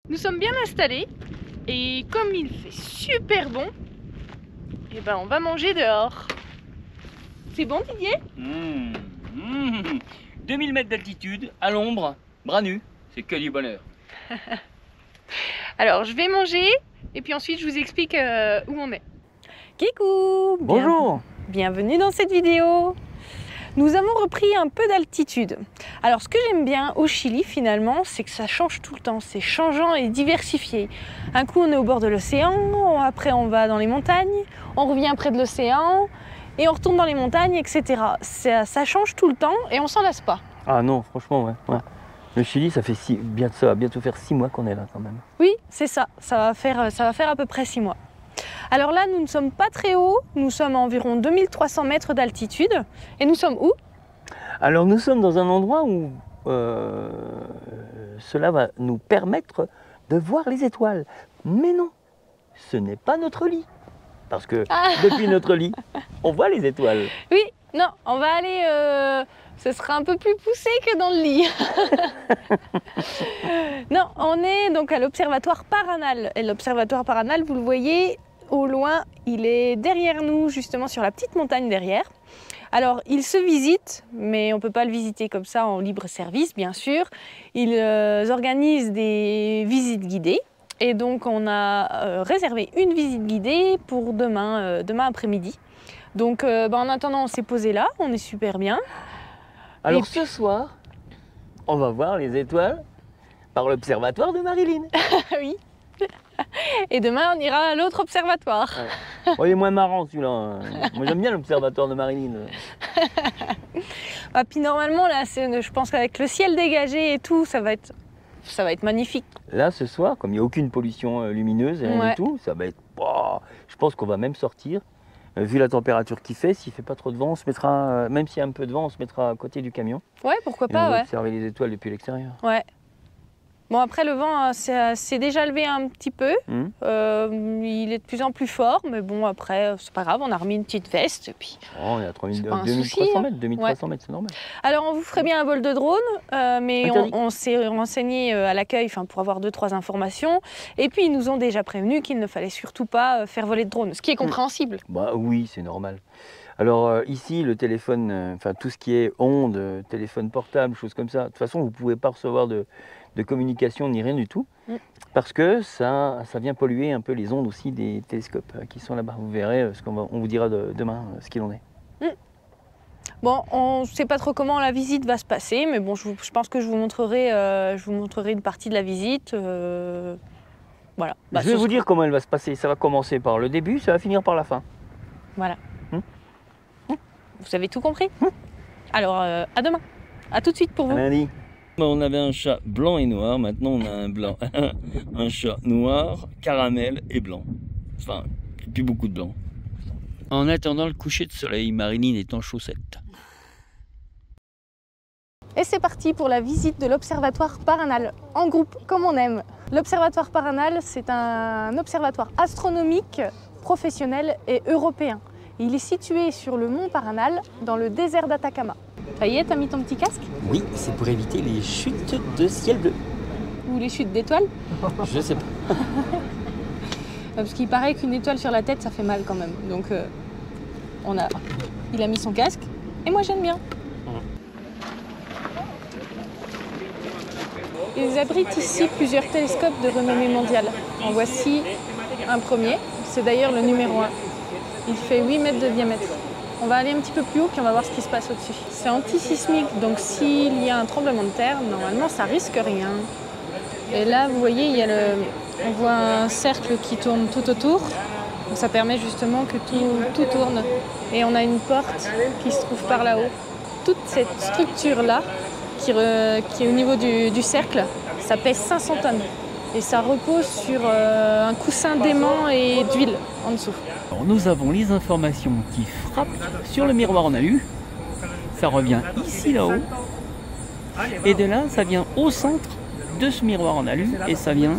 Nous sommes bien installés et comme il fait super bon, eh ben on va manger dehors. C'est bon Didier? 2000 mètres d'altitude, à l'ombre, bras nus, c'est que du bonheur. Alors je vais manger et puis ensuite je vous explique où on est. Kikou! Bonjour! Bienvenue dans cette vidéo. Nous avons repris un peu d'altitude. Alors ce que j'aime bien au Chili finalement, c'est que ça change tout le temps, c'est changeant et diversifié. Un coup on est au bord de l'océan, après on va dans les montagnes, on revient près de l'océan et on retourne dans les montagnes, etc. Ça change tout le temps et on s'en lasse pas. Ah non, franchement, ouais. Le Chili, ça va bientôt faire 6 mois qu'on est là quand même. Oui, c'est ça, ça va faire à peu près 6 mois. Alors là, nous ne sommes pas très haut, nous sommes à environ 2300 mètres d'altitude. Et nous sommes où? Alors nous sommes dans un endroit où cela va nous permettre de voir les étoiles. Mais non, ce n'est pas notre lit. Parce que depuis notre lit, on voit les étoiles. Oui, non, on va aller... ce sera un peu plus poussé que dans le lit. Non, on est donc à l'Observatoire Paranal. Et l'Observatoire Paranal, vous le voyez au loin, il est derrière nous, justement sur la petite montagne derrière. Alors, il se visite, mais on ne peut pas le visiter comme ça en libre service, bien sûr. Ils organisent des visites guidées. Et donc, on a réservé une visite guidée pour demain après-midi. Donc, en attendant, on s'est posé là, on est super bien. Alors ce soir, on va voir les étoiles par l'observatoire de Marilyn. Oui. Et demain, on ira à l'autre observatoire. Ouais. Oh, il est moins marrant celui-là. Moi j'aime bien l'observatoire de Marilyn. Puis normalement, là, je pense qu'avec le ciel dégagé et tout, ça va être magnifique. Là ce soir, comme il n'y a aucune pollution lumineuse et rien du tout, ça va être... Oh, je pense qu'on va même sortir. Vu la température qu'il fait, s'il ne fait pas trop de vent, on se mettra, même s'il y a un peu de vent, on se mettra à côté du camion. Ouais, pourquoi et pas, on va observer les étoiles depuis l'extérieur. Ouais. Bon, après, le vent s'est déjà levé un petit peu. Il est de plus en plus fort, mais bon, après, c'est pas grave, on a remis une petite veste. Et puis, oh, on est à 2300 mètres, 2300 mètres, c'est normal. Alors, on vous ferait bien un vol de drone, mais on s'est renseigné à l'accueil pour avoir 2-3 informations. Et puis, ils nous ont déjà prévenu qu'il ne fallait surtout pas faire voler de drone, ce qui est compréhensible. Bah oui, c'est normal. Alors ici, le téléphone, tout ce qui est ondes, téléphone portable, choses comme ça, de toute façon, vous ne pouvez pas recevoir de communication ni rien du tout, parce que ça vient polluer un peu les ondes aussi des télescopes qui sont là-bas. Vous verrez, on vous dira demain ce qu'il en est. Bon, on ne sait pas trop comment la visite va se passer, mais bon, je pense que je vous montrerai une partie de la visite. Voilà. Je vais vous dire comment elle va se passer. Ça va commencer par le début, ça va finir par la fin. Voilà. Vous avez tout compris? Alors, à demain. À tout de suite pour vous. À lundi. On avait un chat blanc et noir, maintenant on a un chat noir, caramel et blanc. Enfin, plus beaucoup de blanc. En attendant le coucher de soleil, Marilyn est en chaussettes. Et c'est parti pour la visite de l'Observatoire Paranal, en groupe, comme on aime. L'Observatoire Paranal, c'est un observatoire astronomique, professionnel et européen. Il est situé sur le mont Paranal, dans le désert d'Atacama. Ça y est, t'as mis ton petit casque? Oui, c'est pour éviter les chutes de ciel bleu. Ou les chutes d'étoiles? Je sais pas. Parce qu'il paraît qu'une étoile sur la tête, ça fait mal quand même. Donc, il a mis son casque, et moi j'aime bien. Ils abritent ici plusieurs télescopes de renommée mondiale. En voici un premier, c'est d'ailleurs le numéro 1. Il fait 8 mètres de diamètre. On va aller un petit peu plus haut puis on va voir ce qui se passe au-dessus. C'est antisismique, donc s'il y a un tremblement de terre, normalement ça risque rien. Et là, vous voyez, on voit un cercle qui tourne tout autour. Donc ça permet justement que tout tourne. Et on a une porte qui se trouve par là-haut. Toute cette structure-là, qui est au niveau du cercle, ça pèse 500 tonnes. Et ça repose sur un coussin d'aimant et d'huile en dessous. Alors, nous avons les informations qui frappent sur le miroir en alu. Ça revient ici là-haut. Et de là, ça vient au centre de ce miroir en alu. Et ça vient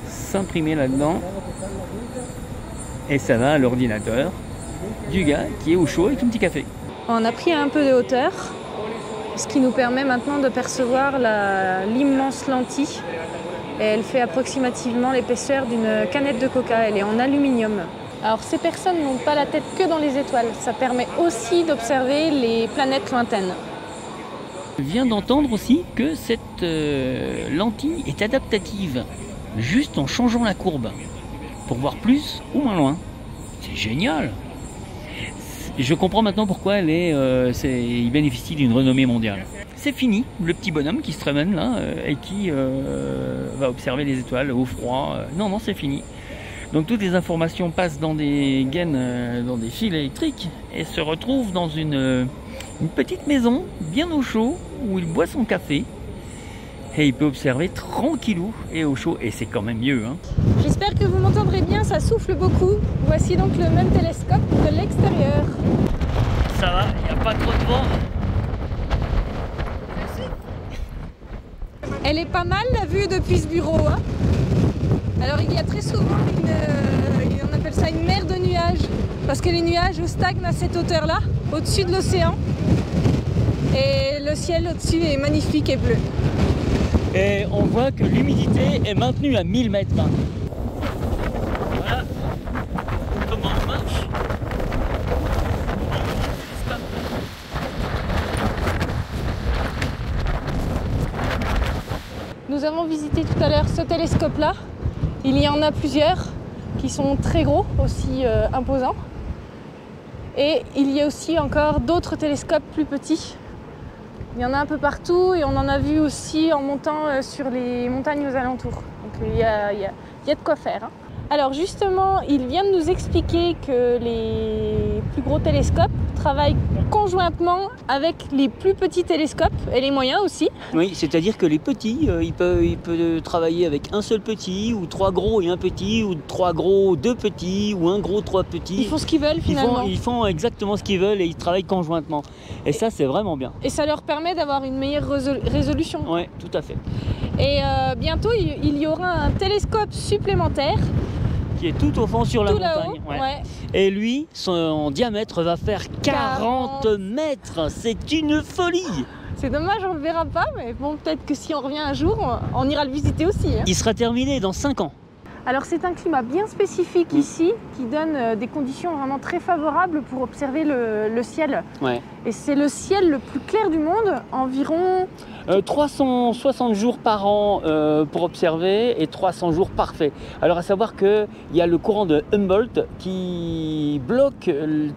s'imprimer là-dedans. Et ça va à l'ordinateur du gars qui est au chaud avec un petit café. On a pris un peu de hauteur, ce qui nous permet maintenant de percevoir l'immense lentille Et elle fait approximativement l'épaisseur d'une canette de coca. Elle est en aluminium. Alors ces personnes n'ont pas la tête que dans les étoiles. Ça permet aussi d'observer les planètes lointaines. Je viens d'entendre aussi que cette lentille est adaptative, juste en changeant la courbe, pour voir plus ou moins loin. C'est génial! Je comprends maintenant pourquoi il bénéficie d'une renommée mondiale. C'est fini, le petit bonhomme qui se promène là et qui va observer les étoiles au froid. Non, c'est fini. Donc toutes les informations passent dans des gaines, dans des fils électriques et se retrouvent dans une petite maison bien au chaud où il boit son café et il peut observer tranquillou et au chaud, et c'est quand même mieux. Hein. J'espère que vous m'entendrez bien, ça souffle beaucoup. Voici donc le même télescope de l'extérieur. Ça va, il n'y a pas trop de vent. Elle est pas mal la vue depuis ce bureau. Hein. Alors il y a très souvent on appelle ça une mer de nuages, parce que les nuages stagnent à cette hauteur-là, au-dessus de l'océan. Et le ciel au-dessus est magnifique et bleu. Et on voit que l'humidité est maintenue à 1000 mètres. Voilà comment on marche. Nous avons visité tout à l'heure ce télescope-là. Il y en a plusieurs qui sont très gros, aussi imposants. Et il y a aussi encore d'autres télescopes plus petits. Il y en a un peu partout et on en a vu aussi en montant sur les montagnes aux alentours. Donc il y a de quoi faire. Hein. Alors justement, il vient de nous expliquer que les plus gros télescopes travaillent conjointement avec les plus petits télescopes et les moyens aussi. Oui, c'est-à-dire que les petits, ils peuvent travailler avec un seul petit, ou 3 gros et un petit, ou 3 gros, 2 petits, ou 1 gros, 3 petits. Ils font ce qu'ils veulent finalement. Ils font exactement ce qu'ils veulent et ils travaillent conjointement. Et ça, c'est vraiment bien. Et ça leur permet d'avoir une meilleure résolution. Oui, tout à fait. Et bientôt, il y aura un télescope supplémentaire. Qui est tout au fond sur la montagne. Ouais. Et lui, son diamètre va faire 40 mètres. C'est une folie. C'est dommage, on ne le verra pas, mais bon, peut-être que si on revient un jour, on ira le visiter aussi. Hein. Il sera terminé dans 5 ans. Alors c'est un climat bien spécifique ici, qui donne des conditions vraiment très favorables pour observer le ciel. Ouais. Et c'est le ciel le plus clair du monde, environ... 360 jours par an pour observer et 300 jours parfaits. Alors à savoir qu'il y a le courant de Humboldt qui bloque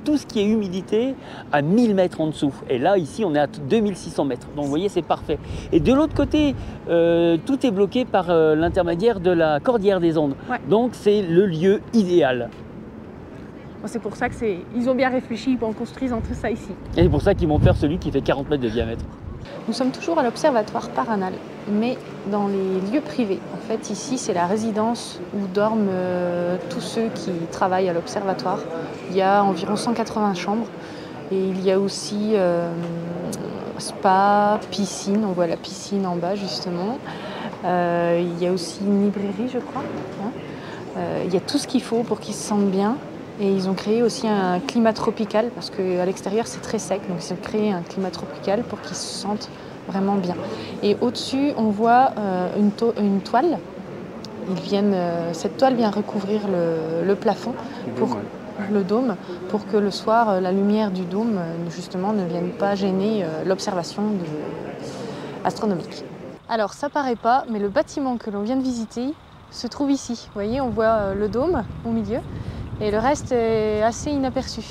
tout ce qui est humidité à 1000 mètres en dessous. Et là, ici, on est à 2600 mètres. Donc vous voyez, c'est parfait. Et de l'autre côté, tout est bloqué par l'intermédiaire de la cordillère des Andes. Ouais. Donc c'est le lieu idéal. C'est pour ça qu'ils ont bien réfléchi en construisant tout ça ici. Et c'est pour ça qu'ils vont faire celui qui fait 40 mètres de diamètre. Nous sommes toujours à l'observatoire Paranal, mais dans les lieux privés. En fait, ici, c'est la résidence où dorment tous ceux qui travaillent à l'observatoire. Il y a environ 180 chambres et il y a aussi spa, piscine. On voit la piscine en bas, justement. Il y a aussi une librairie, je crois. Il y a tout ce qu'il faut pour qu'ils se sentent bien. Et ils ont créé aussi un climat tropical, parce qu'à l'extérieur c'est très sec, donc ils ont créé un climat tropical pour qu'ils se sentent vraiment bien. Et au-dessus, on voit une toile. Cette toile vient recouvrir le plafond, le dôme, pour que le soir, la lumière du dôme, justement, ne vienne pas gêner l'observation astronomique. Alors ça paraît pas, mais le bâtiment que l'on vient de visiter se trouve ici. Vous voyez, on voit le dôme au milieu. Et le reste est assez inaperçu.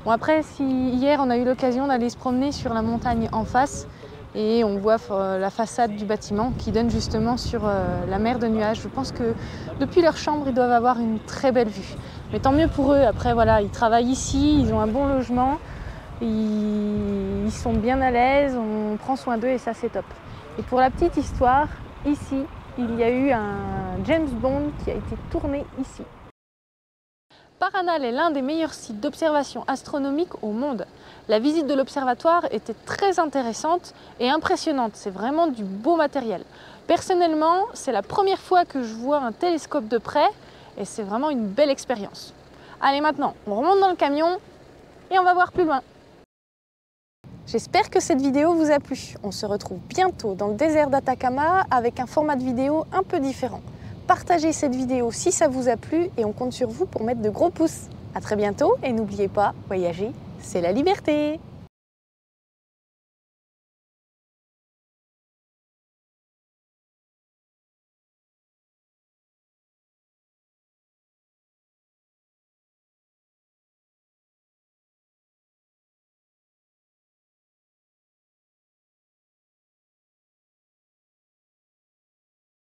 Bon après, hier on a eu l'occasion d'aller se promener sur la montagne en face et on voit la façade du bâtiment qui donne justement sur la mer de nuages. Je pense que depuis leur chambre, ils doivent avoir une très belle vue. Mais tant mieux pour eux. Après voilà, ils travaillent ici, ils ont un bon logement, ils sont bien à l'aise, on prend soin d'eux et ça c'est top. Et pour la petite histoire, ici, il y a eu un James Bond qui a été tourné ici. Paranal est l'un des meilleurs sites d'observation astronomique au monde. La visite de l'observatoire était très intéressante et impressionnante. C'est vraiment du beau matériel. Personnellement, c'est la première fois que je vois un télescope de près et c'est vraiment une belle expérience. Allez, maintenant, on remonte dans le camion et on va voir plus loin. J'espère que cette vidéo vous a plu. On se retrouve bientôt dans le désert d'Atacama avec un format de vidéo un peu différent. Partagez cette vidéo si ça vous a plu et on compte sur vous pour mettre de gros pouces. À très bientôt et n'oubliez pas, voyager, c'est la liberté!